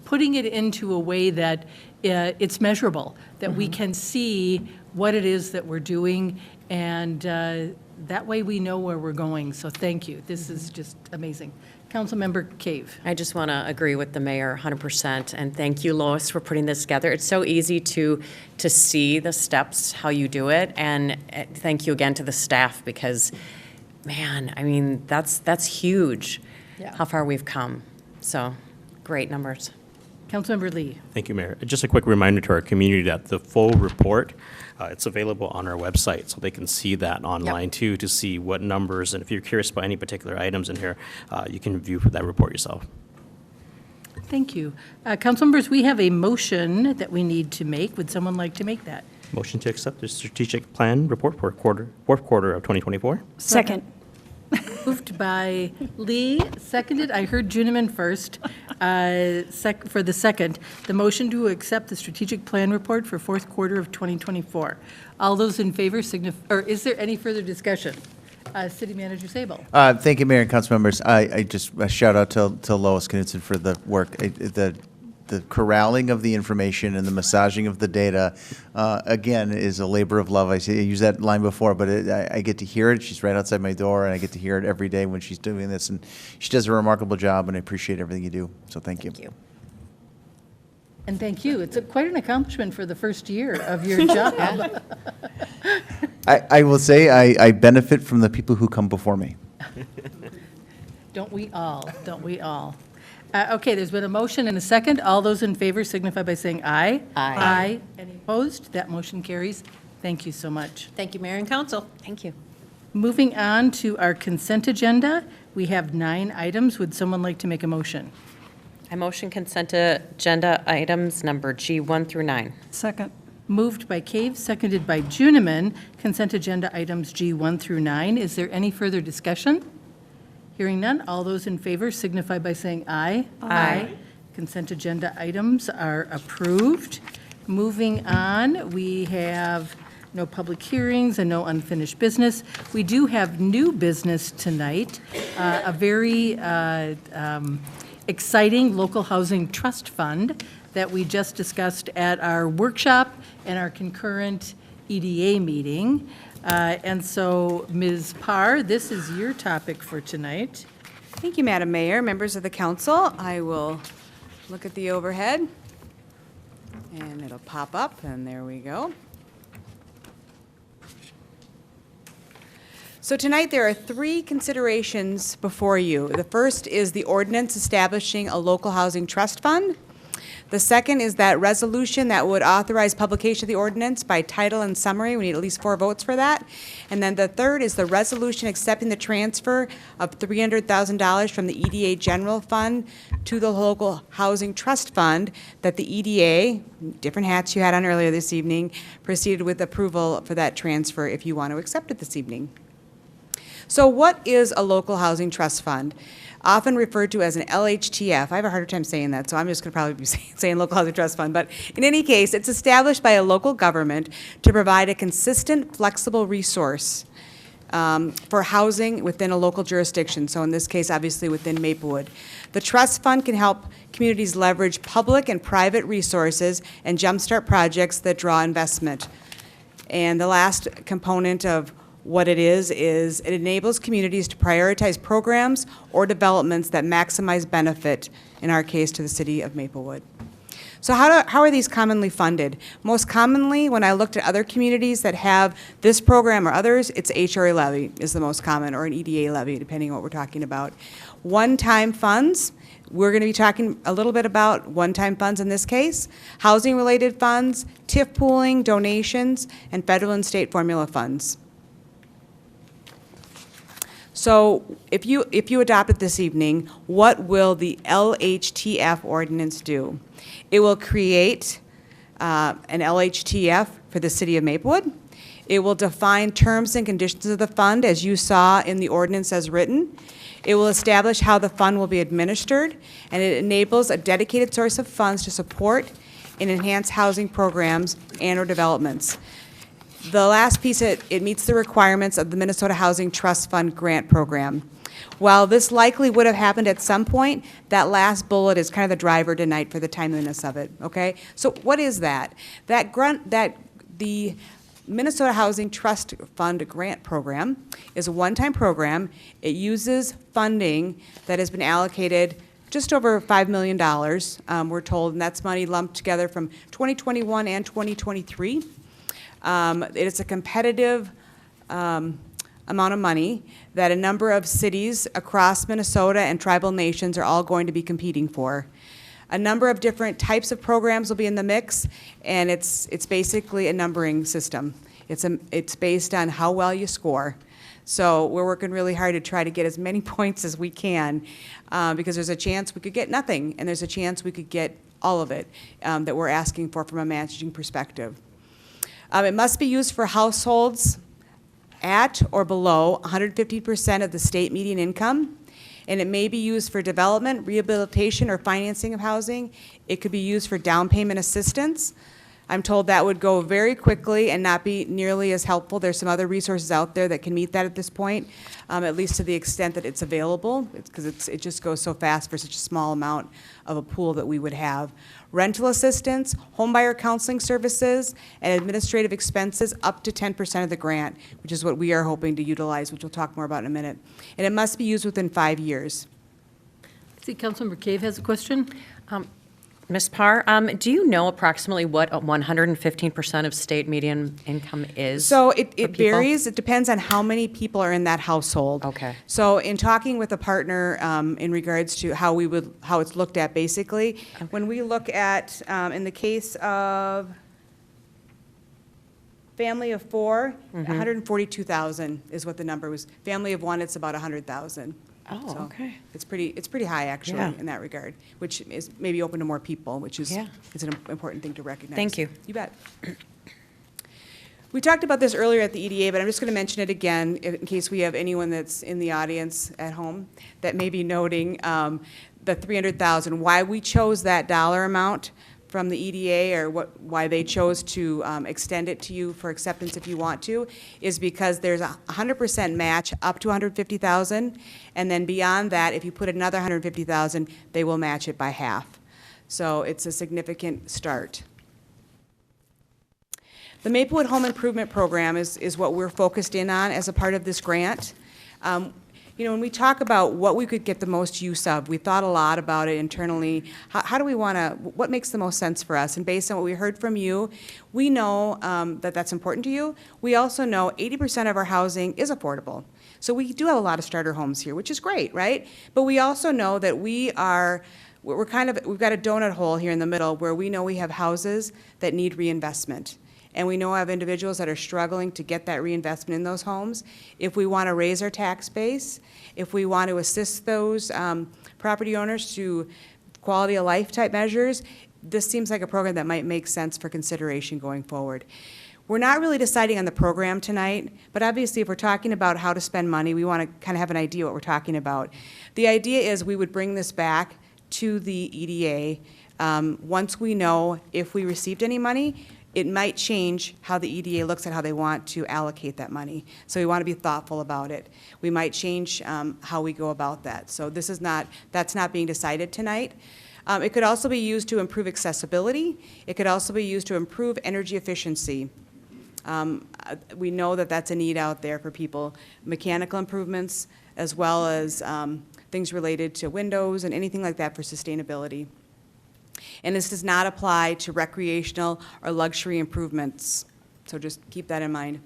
A: putting it into a way that it's measurable, that we can see what it is that we're doing, and that way we know where we're going. So thank you. This is just amazing. Councilmember Cave.
I: I just want to agree with the mayor 100%, and thank you, Lois, for putting this together. It's so easy to see the steps, how you do it, and thank you again to the staff because, man, I mean, that's huge, how far we've come. So, great numbers.
A: Councilmember Lee.
J: Thank you, Mayor. Just a quick reminder to our community that the full report, it's available on our website, so they can see that online too, to see what numbers, and if you're curious about any particular items in here, you can view that report yourself.
A: Thank you. Council members, we have a motion that we need to make. Would someone like to make that?
J: Motion to accept the strategic plan report for fourth quarter of 2024.
C: Second.
A: Moved by Lee, seconded, I heard Juniman first, for the second, the motion to accept the strategic plan report for fourth quarter of 2024. All those in favor or is there any further discussion? City Manager Sable.
E: Thank you, Mayor and council members. I just a shout out to Lois Knudsen for the work. The corralling of the information and the massaging of the data, again, is a labor of love. I use that line before, but I get to hear it. She's right outside my door, and I get to hear it every day when she's doing this. And she does a remarkable job, and I appreciate everything you do. So thank you.
H: Thank you.
A: And thank you. It's quite an accomplishment for the first year of your job.
E: I will say I benefit from the people who come before me.
A: Don't we all? Don't we all? Okay, there's been a motion and a second. All those in favor signify by saying aye. Aye. Any opposed? That motion carries. Thank you so much.
H: Thank you, Mayor and Council.
I: Thank you.
A: Moving on to our consent agenda, we have 9 items. Would someone like to make a motion?
I: I motion consent agenda items number G1 through 9.
D: Second.
A: Moved by Cave, seconded by Juniman. Consent agenda items G1 through 9. Is there any further discussion? Hearing none, all those in favor signify by saying aye. Aye. Consent agenda items are approved. Moving on, we have no public hearings and no unfinished business. We do have new business tonight, a very exciting local housing trust fund that we just discussed at our workshop and our concurrent EDA meeting. And so, Ms. Parr, this is your topic for tonight.
K: Thank you, Madam Mayor, members of the council. I will look at the overhead, and it'll pop up, and there we go. So tonight, there are three considerations before you. The first is the ordinance establishing a local housing trust fund. The second is that resolution that would authorize publication of the ordinance by title and summary. We need at least 4 votes for that. And then the third is the resolution accepting the transfer of $300,000 from the EDA General Fund to the Local Housing Trust Fund that the EDA, different hats you had on earlier this evening, proceeded with approval for that transfer if you want to accept it this evening. So what is a local housing trust fund? Often referred to as an LHTF. I have a harder time saying that, so I'm just going to probably be saying local housing trust fund. But in any case, it's established by a local government to provide a consistent, flexible resource for housing within a local jurisdiction. So in this case, obviously within Maplewood. The trust fund can help communities leverage public and private resources and jumpstart projects that draw investment. And the last component of what it is it enables communities to prioritize programs or developments that maximize benefit, in our case, to the city of Maplewood. So how are these commonly funded? Most commonly, when I looked at other communities that have this program or others, it's HRA levy is the most common, or an EDA levy, depending on what we're talking about. One-time funds, we're going to be talking a little bit about one-time funds in this case, housing-related funds, TIF pooling, donations, and federal and state formula funds. So if you adopt it this evening, what will the LHTF ordinance do? It will create an LHTF for the city of Maplewood. It will define terms and conditions of the fund, as you saw in the ordinance as written. It will establish how the fund will be administered, and it enables a dedicated source of funds to support and enhance housing programs and or developments. The last piece, it meets the requirements of the Minnesota Housing Trust Fund grant program. While this likely would have happened at some point, that last bullet is kind of the driver tonight for the timeliness of it, okay? So what is that? The Minnesota Housing Trust Fund grant program is a one-time program. It uses funding that has been allocated just over $5 million, we're told, and that's money lumped together from 2021 and 2023. It is a competitive amount of money that a number of cities across Minnesota and tribal nations are all going to be competing for. A number of different types of programs will be in the mix, and it's basically a numbering system. It's based on how well you score. So we're working really hard to try to get as many points as we can, because there's a chance we could get nothing, and there's a chance we could get all of it that we're asking for from a matching perspective. It must be used for households at or below 150% of the state median income, and it may be used for development, rehabilitation, or financing of housing. It could be used for down payment assistance. I'm told that would go very quickly and not be nearly as helpful. There's some other resources out there that can meet that at this point, at least to the extent that it's available, because it just goes so fast for such a small amount of a pool that we would have. Rental assistance, homebuyer counseling services, and administrative expenses up to 10% of the grant, which is what we are hoping to utilize, which we'll talk more about in a minute. And it must be used within 5 years.
A: I see Councilmember Cave has a question.
I: Ms. Parr, do you know approximately what 115% of state median income is?
K: So
I: for
K: it
I: people?
K: varies. It depends on how many people are in that household.
I: Okay.
K: So in talking with a partner in regards to how it's looked at, basically, when we look at, in the case of family of 4, 142,000 is what the number was. Family of 1, it's about 100,000.
I: Oh,
K: So
I: okay.
K: It's pretty high, actually,
I: Yeah.
K: in that regard, which is maybe open to more people, which is
I: Yeah.
K: is an important thing to recognize.
I: Thank you.
K: You bet. We talked about this earlier at the EDA, but I'm just going to mention it again in case we have anyone that's in the audience at home that may be noting the 300,000. Why we chose that dollar amount from the EDA, or why they chose to extend it to you for acceptance if you want to, is because there's a 100% match up to 150,000, and then beyond that, if you put another 150,000, they will match it by half. So it's a significant start. The Maplewood Home Improvement Program is what we're focused in on as a part of this grant. when we talk about what we could get the most use of, we thought a lot about it internally. How do we want to, what makes the most sense for us? And based on what we heard from you, we know that that's important to you. We also know 80% of our housing is affordable. So we do have a lot of starter homes here, which is great, right? But we also know that we've got a donut hole here in the middle where we know we have houses that need reinvestment. And we know we have individuals that are struggling to get that reinvestment in those homes. If we want to raise our tax base, if we want to assist those property owners through quality of life type measures, this seems like a program that might make sense for consideration going forward. We're not really deciding on the program tonight, but obviously if we're talking about how to spend money, we want to kind of have an idea what we're talking about. The idea is we would bring this back to the EDA once we know if we received any money. It might change how the EDA looks at how they want to allocate that money. So we want to be thoughtful about it. We might change how we go about that. So that's not being decided tonight. It could also be used to improve accessibility. It could also be used to improve energy efficiency. We know that that's a need out there for people. Mechanical improvements as well as things related to windows and anything like that for sustainability. And this does not apply to recreational or luxury improvements. So just keep that in mind.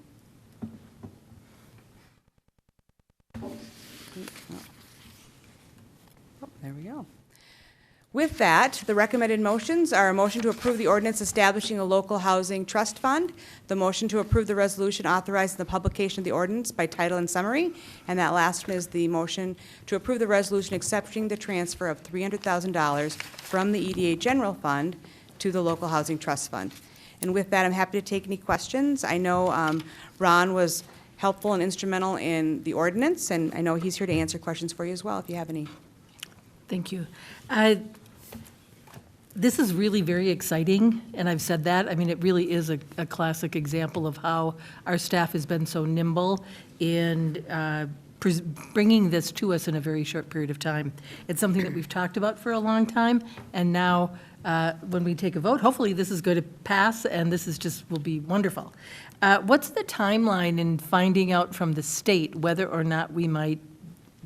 K: Oh, there we go. With that, the recommended motions are a motion to approve the ordinance establishing a local housing trust fund, the motion to approve the resolution authorizing the publication of the ordinance by title and summary, and that last one is the motion to approve the resolution accepting the transfer of $300,000 from the EDA General Fund to the local housing trust fund. And with that, I'm happy to take any questions. I know Ron was helpful and instrumental in the ordinance, and I know he's here to answer questions for you as well if you have any.
A: Thank you. This is really very exciting, and I've said that. I mean, it really is a classic example of how our staff has been so nimble in bringing this to us in a very short period of time. It's something that we've talked about for a long time, and now when we take a vote, hopefully this is going to pass, and this is will be wonderful. What's the timeline in finding out from the state whether or not we might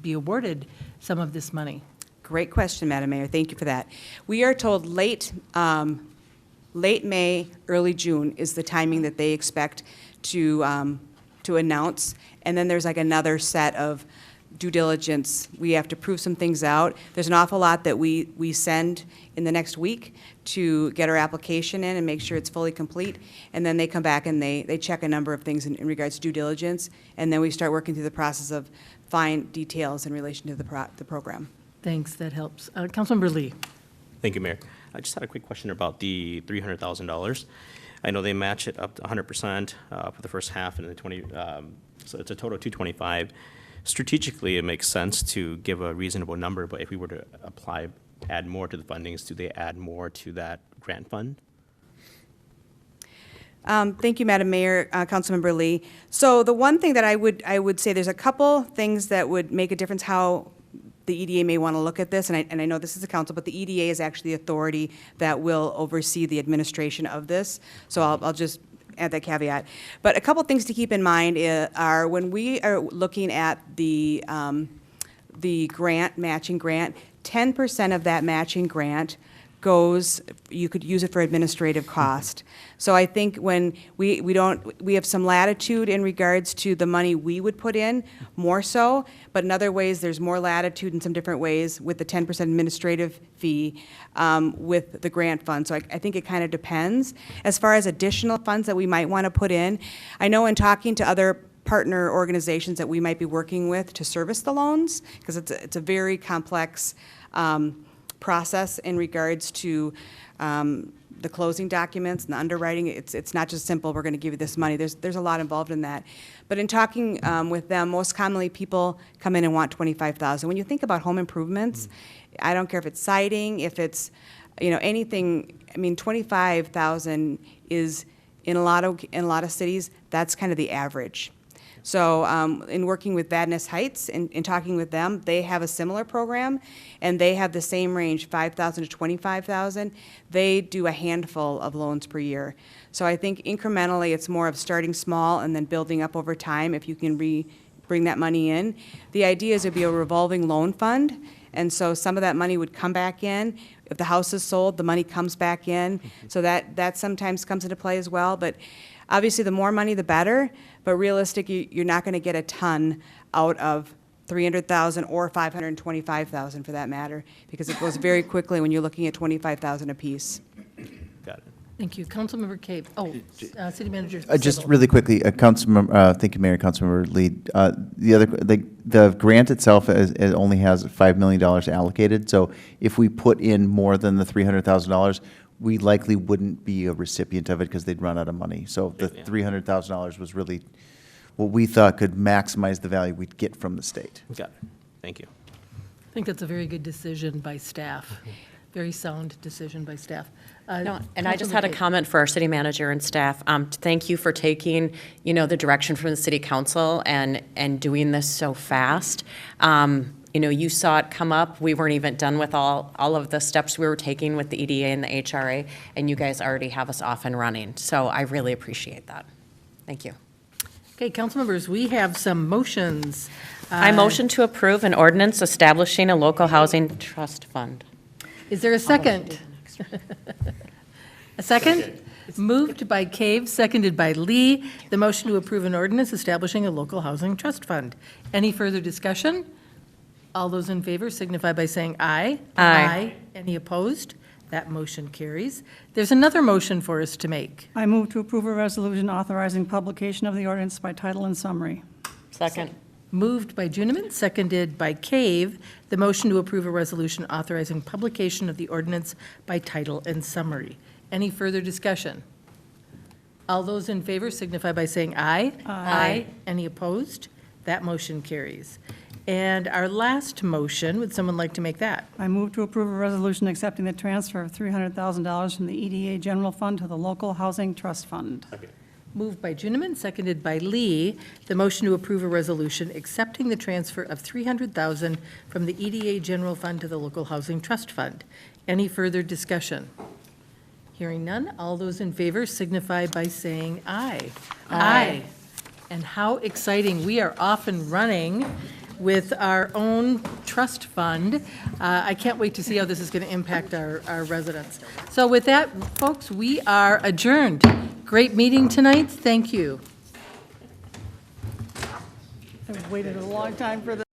A: be awarded some of this money?
K: Great question, Madam Mayor. Thank you for that. We are told late May, early June is the timing that they expect to announce. And then there's like another set of due diligence. We have to prove some things out. There's an awful lot that we send in the next week to get our application in and make sure it's fully complete. And then they come back and they check a number of things in regards to due diligence. And then we start working through the process of fine details in relation to the program.
A: Thanks, that helps. Councilmember Lee.
J: Thank you, Mayor. I just had a quick question about the $300,000. I know they match it up to 100% for the first half, and then so it's a total of $225. Strategically, it makes sense to give a reasonable number, but if we were to add more to the fundings, do they add more to that grant fund?
K: Thank you, Madam Mayor, Councilmember Lee. So the one thing that I would say, there's a couple things that would make a difference how the EDA may want to look at this, and I know this is a council, but the EDA is actually the authority that will oversee the administration of this. So I'll just add that caveat. But a couple things to keep in mind are when we are looking at the matching grant, 10% of that matching grant goes, you could use it for administrative cost. So I think when we have some latitude in regards to the money we would put in, more so, but in other ways, there's more latitude in some different ways with the 10% administrative fee with the grant fund. So I think it kind of depends. As far as additional funds that we might want to put in, I know in talking to other partner organizations that we might be working with to service the loans, because it's a very complex process in regards to the closing documents and the underwriting. It's not just simple, we're going to give you this money. There's a lot involved in that. But in talking with them, most commonly people come in and want $25,000. When you think about home improvements, I don't care if it's siding, if it's anything. I mean, $25,000 is in a lot of cities. That's kind of the average. So in working with Vadnais Heights and in talking with them, they have a similar program, and they have the same range, $5,000 to $25,000. They do a handful of loans per year. So I think incrementally it's more of starting small and then building up over time if you can bring that money in. The idea is it'd be a revolving loan fund, and so some of that money would come back in. If the house is sold, the money comes back in, so that sometimes comes into play as well. But obviously, the more money, the better, but realistic, you're not going to get a ton out of $300,000 or $525,000 for that matter, because it goes very quickly when you're looking at $25,000 apiece.
J: Got it.
A: Thank you. Councilmember Cave. City Manager.
E: Just
A: Sibbald.
E: really quickly, Councilmember, thank you, Mayor, Councilmember Lee. The grant itself it only has $5 million allocated, so if we put in more than the $300,000, we likely wouldn't be a recipient of it because they'd run out of money. So the $300,000 was really what we thought could maximize the value we'd get from the state.
J: Got it. Thank you.
A: I think that's a very good decision by staff. Very sound decision by staff.
I: No, and I just had a
A: Councilmember Cave.
I: comment for our city manager and staff. Thank you for taking, the direction from the city council and doing this so fast. You saw it come up. We weren't even done with all of the steps we were taking with the EDA and the HRA, and you guys already have us off and running. So I really appreciate that. Thank you.
A: Okay, council members, we have some motions.
I: I motion to approve an ordinance establishing a local housing trust fund.
A: Is there a second? A second? Moved by Cave, seconded by Lee. The motion to approve an ordinance establishing a local housing trust fund. Any further discussion? All those in favor signify by saying aye.
I: Aye.
A: Any opposed? That motion carries. There's another motion for us to make.
D: I move to approve a resolution authorizing publication of the ordinance by title and summary.
I: Second.
A: Moved by Juniman, seconded by Cave. The motion to approve a resolution authorizing publication of the ordinance by title and summary. Any further discussion? All those in favor signify by saying aye.
I: Aye.
A: Any opposed? That motion carries. And our last motion, would someone like to make that?
D: I move to approve a resolution accepting the transfer of $300,000 from the EDA General Fund to the Local Housing Trust Fund.
A: Moved by Juniman, seconded by Lee. The motion to approve a resolution accepting the transfer of $300,000 from the EDA General Fund to the Local Housing Trust Fund. Any further discussion? Hearing none, all those in favor signify by saying aye. Aye. And how exciting. We are off and running with our own trust fund. I can't wait to see how this is going to impact our residents. So with that, folks, we are adjourned. Great meeting tonight. Thank you.
D: I've waited a long time for this.